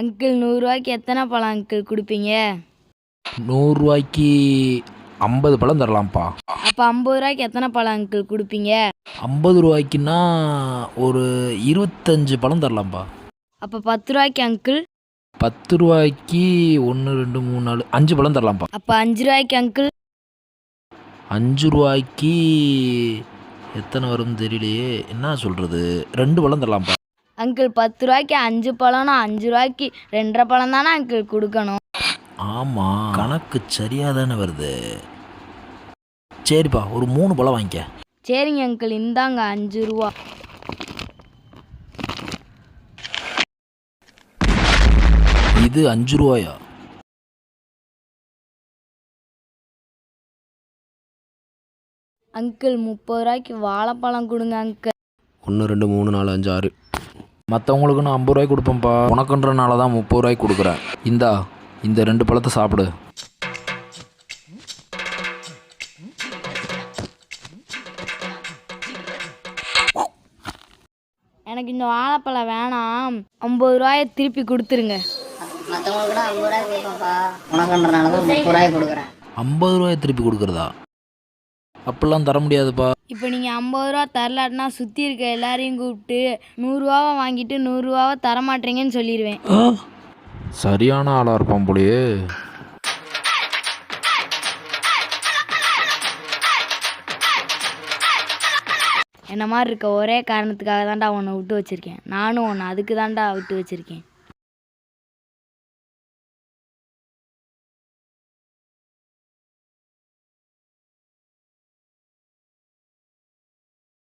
Uncle 100 ரூபாய்க்கு எத்தனை பழம் அங்கிள் கொடுப்பீங்க? 100 ரூபாய்க்கு 50 பழம் தரலாம்ப்பா. அப்போ 50 ரூபாய்க்கு எத்தனை பழம் அங்கிள் கொடுப்பீங்க? 50 ரூபாய்க்குன்னா ஒரு 25 பழம் தரலாம்ப்பா. அப்போ 10 ரூபாய்க்கு அங்கிள்? 10 ரூபாய்க்கு 1 2 3 4 5 பழம் தரலாம்ப்பா. அப்போ 5 ரூபாய்க்கு அங்கிள்? 5 ரூபாய்க்கு எத்தனை வரும்னு தெரியலையே, என்ன சொல்கிறது, 2 பழம் தரலாம்ப்பா. அங்கிள் 10 ரூபாய்க்கு 5 பழம்னா 5 ரூபாய்க்கு 2.5 பழம் தானே அங்கிள் கொடுக்கணும்? ஆமாம், கணக்கு சரியாக தானே வருது. சரிப்பா, ஒரு 3 பழம் வாங்கிக்க. சரிங்க அங்கிள், இந்தாங்க 5 ரூபா. இது 5 ரூபாயா? அங்கிள் 30 ரூபாய்க்கு வாழைப்பழம் கொடுங்க அங்கிள். 1 2 3 4 5 6. மற்றவங்களுக்கு நான் 50 ரூபாய்க்கு கொடுப்பேன்ப்பா. உனக்குன்றனால தான் 30 ரூபாய்க்கு கொடுக்குறேன். இந்த 2 பழத்தை சாப்பிடு. எனக்கு இந்த வாழைப்பழம் வேணாம், 50 ரூபாயை திருப்பி கொடுத்துருங்க. மற்றவங்களுக்கு கூட 50 ரூபாய் கொடுப்பேன்ப்பா. உனக்குன்றனால தான் 30 ரூபாய் கொடுக்குறேன். 50 ரூபாயை திருப்பி கொடுக்குறதா? அப்படிலாம் தர முடியாதுப்பா. இப்போ நீங்கள் 50 ரூபா தரலாட்டினா சுற்றி இருக்க எல்லாரையும் கூப்பிட்டு 100 ரூபாவை வாங்கிட்டு 100 ரூபாவை தரமாட்டீங்கன்னு சொல்லிடுவேன். சரியான ஆளாக இருப்பான் போலயே. என்ன மாதிரி இருக்க ஒரே காரணத்துக்காக தான்டா உன்னை விட்டு வச்சுருக்கேன். நானும் உன்னை அதுக்கு தான்டா விட்டு வச்சுருக்கேன்.